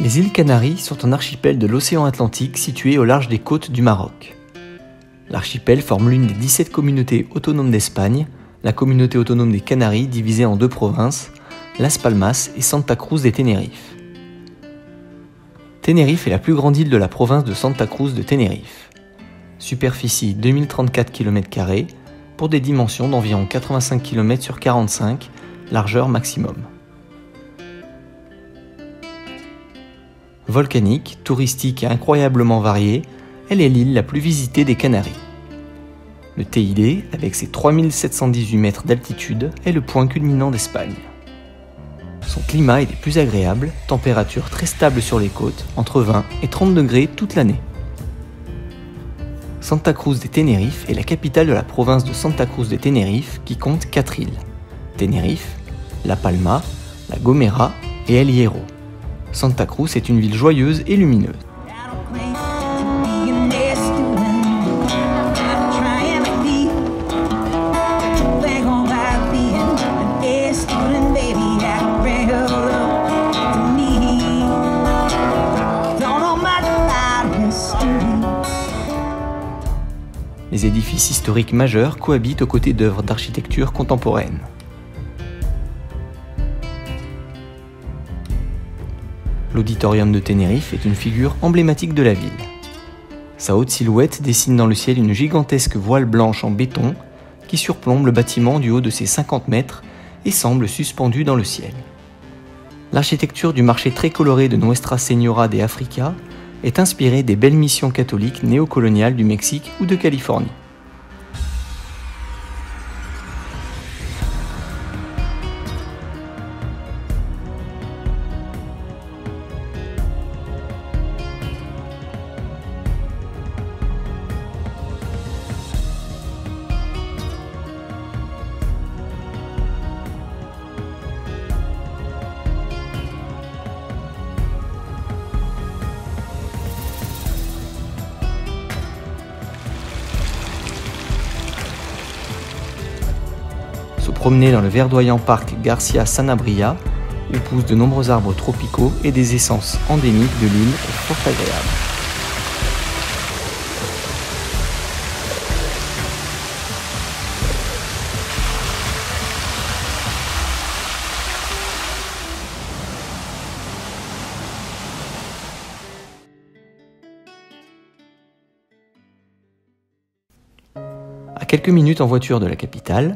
Les îles Canaries sont un archipel de l'océan Atlantique situé au large des côtes du Maroc. L'archipel forme l'une des 17 communautés autonomes d'Espagne, la communauté autonome des Canaries divisée en deux provinces, Las Palmas et Santa Cruz de Tenerife. Tenerife est la plus grande île de la province de Santa Cruz de Tenerife. Superficie 2034 km² pour des dimensions d'environ 85 km sur 45, largeur maximum. Volcanique, touristique et incroyablement variée, elle est l'île la plus visitée des Canaries. Le Teide, avec ses 3718 mètres d'altitude, est le point culminant d'Espagne. Son climat est des plus agréables, température très stable sur les côtes, entre 20 et 30 degrés toute l'année. Santa Cruz de Tenerife est la capitale de la province de Santa Cruz de Tenerife qui compte 4 îles. Tenerife, La Palma, La Gomera et El Hierro. Santa Cruz est une ville joyeuse et lumineuse. Les édifices historiques majeurs cohabitent aux côtés d'œuvres d'architecture contemporaine. L'auditorium de Tenerife est une figure emblématique de la ville. Sa haute silhouette dessine dans le ciel une gigantesque voile blanche en béton qui surplombe le bâtiment du haut de ses 50 mètres et semble suspendue dans le ciel. L'architecture du marché très coloré de Nuestra Señora de África est inspirée des belles missions catholiques néocoloniales du Mexique ou de Californie. Se promener dans le verdoyant parc Garcia Sanabria, où poussent de nombreux arbres tropicaux et des essences endémiques de l'île est fort agréable. À quelques minutes en voiture de la capitale,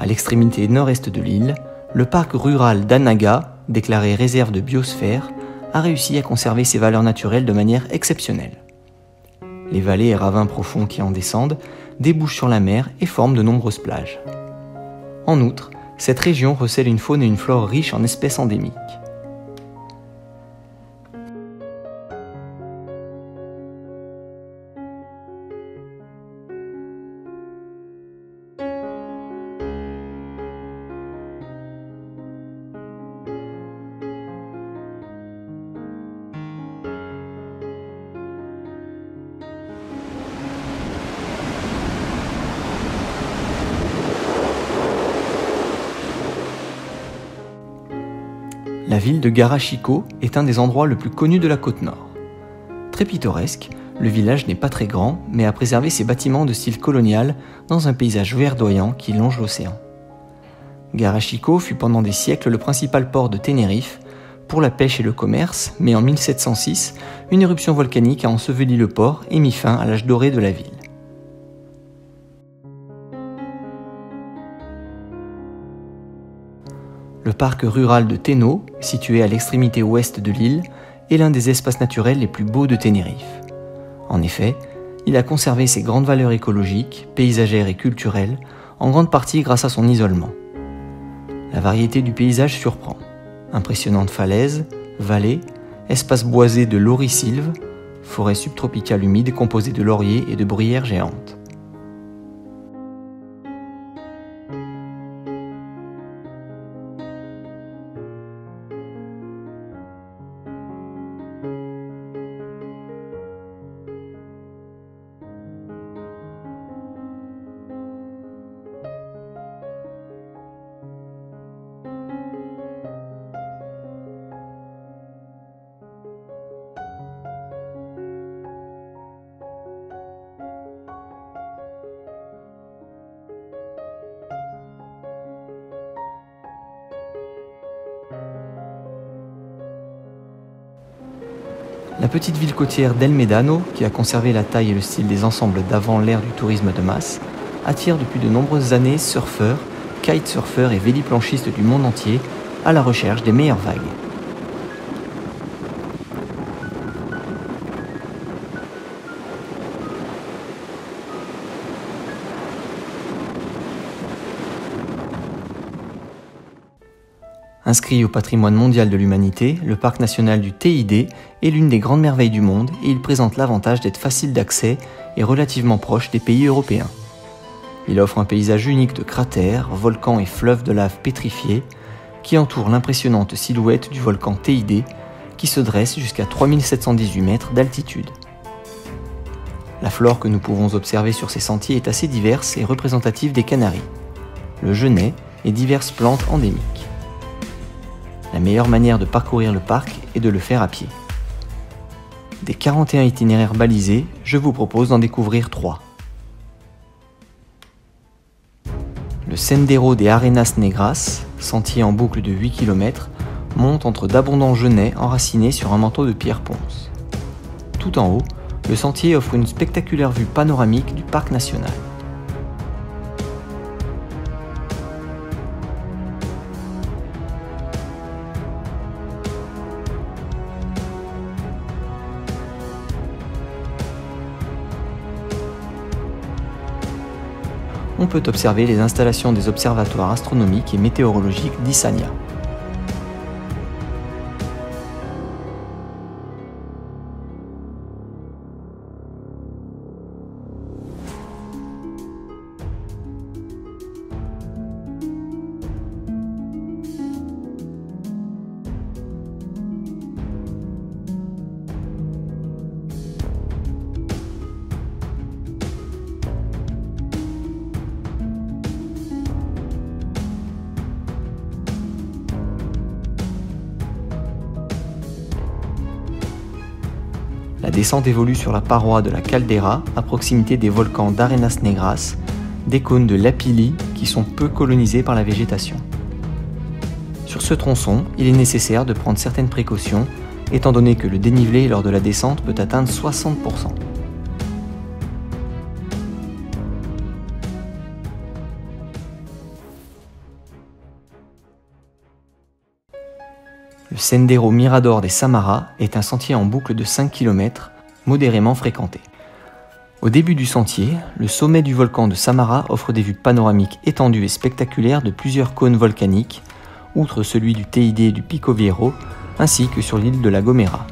à l'extrémité nord-est de l'île, le parc rural d'Anaga, déclaré réserve de biosphère, a réussi à conserver ses valeurs naturelles de manière exceptionnelle. Les vallées et ravins profonds qui en descendent débouchent sur la mer et forment de nombreuses plages. En outre, cette région recèle une faune et une flore riches en espèces endémiques. La ville de Garachico est un des endroits le plus connus de la côte nord. Très pittoresque, le village n'est pas très grand, mais a préservé ses bâtiments de style colonial dans un paysage verdoyant qui longe l'océan. Garachico fut pendant des siècles le principal port de Tenerife pour la pêche et le commerce, mais en 1706, une éruption volcanique a enseveli le port et mis fin à l'âge doré de la ville. Le parc rural de Teno, situé à l'extrémité ouest de l'île, est l'un des espaces naturels les plus beaux de Tenerife. En effet, il a conservé ses grandes valeurs écologiques, paysagères et culturelles, en grande partie grâce à son isolement. La variété du paysage surprend. Impressionnantes falaises, vallées, espaces boisés de laurisilves, forêts subtropicales humides composées de lauriers et de bruyères géantes. La petite ville côtière d'El Médano, qui a conservé la taille et le style des ensembles d'avant l'ère du tourisme de masse, attire depuis de nombreuses années surfeurs, kitesurfeurs et véliplanchistes du monde entier à la recherche des meilleures vagues. Inscrit au patrimoine mondial de l'humanité, le parc national du Teide est l'une des grandes merveilles du monde et il présente l'avantage d'être facile d'accès et relativement proche des pays européens. Il offre un paysage unique de cratères, volcans et fleuves de lave pétrifiés qui entourent l'impressionnante silhouette du volcan Teide qui se dresse jusqu'à 3718 mètres d'altitude. La flore que nous pouvons observer sur ces sentiers est assez diverse et représentative des Canaries, le genêt et diverses plantes endémiques. La meilleure manière de parcourir le parc est de le faire à pied. Des 41 itinéraires balisés, je vous propose d'en découvrir 3. Le Sendero de Arenas Negras, sentier en boucle de 8 km, monte entre d'abondants genêts enracinés sur un manteau de pierre ponce. Tout en haut, le sentier offre une spectaculaire vue panoramique du parc national. On peut observer les installations des observatoires astronomiques et météorologiques d'Isania. La descente évolue sur la paroi de la caldeira à proximité des volcans d'Arenas Negras, des cônes de lapilli qui sont peu colonisés par la végétation. Sur ce tronçon, il est nécessaire de prendre certaines précautions, étant donné que le dénivelé lors de la descente peut atteindre 60%. Le Sendero Mirador des Samaras est un sentier en boucle de 5 km, modérément fréquenté. Au début du sentier, le sommet du volcan de Samara offre des vues panoramiques étendues et spectaculaires de plusieurs cônes volcaniques, outre celui du Teide et du Pico Viejo, ainsi que sur l'île de La Gomera.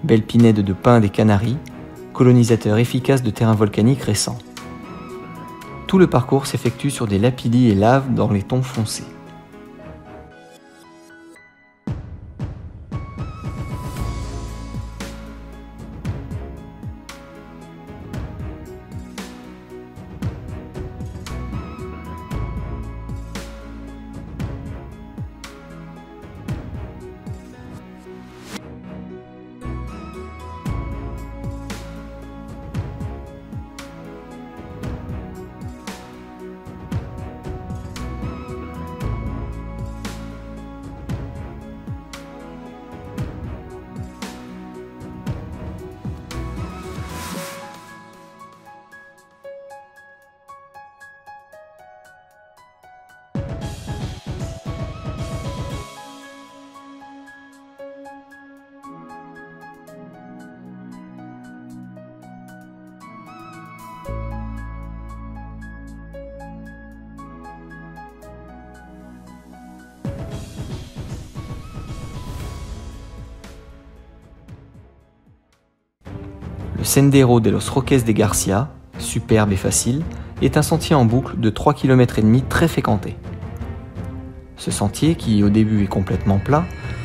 Belle pinède de pins des Canaries, colonisateur efficace de terrains volcaniques récents. Tout le parcours s'effectue sur des lapillis et laves dans les tons foncés. Le Sendero de los Roques de Garcia, superbe et facile, est un sentier en boucle de 3,5 km très fréquenté. Ce sentier, qui au début est complètement plat,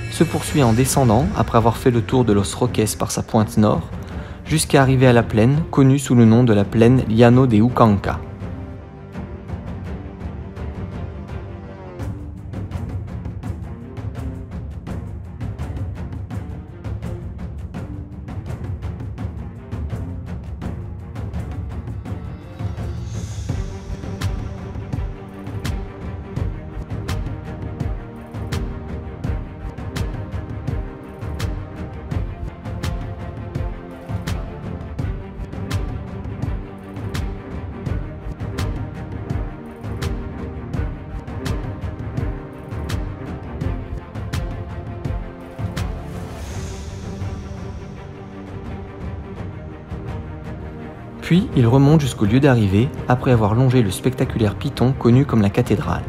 se poursuit en descendant après avoir fait le tour de Los Roques par sa pointe nord, jusqu'à arriver à la plaine connue sous le nom de la plaine Llano de Ucanca. Puis il remonte jusqu'au lieu d'arrivée après avoir longé le spectaculaire piton connu comme la cathédrale.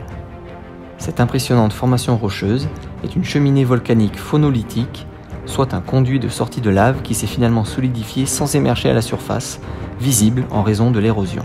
Cette impressionnante formation rocheuse est une cheminée volcanique phonolithique, soit un conduit de sortie de lave qui s'est finalement solidifié sans émerger à la surface, visible en raison de l'érosion.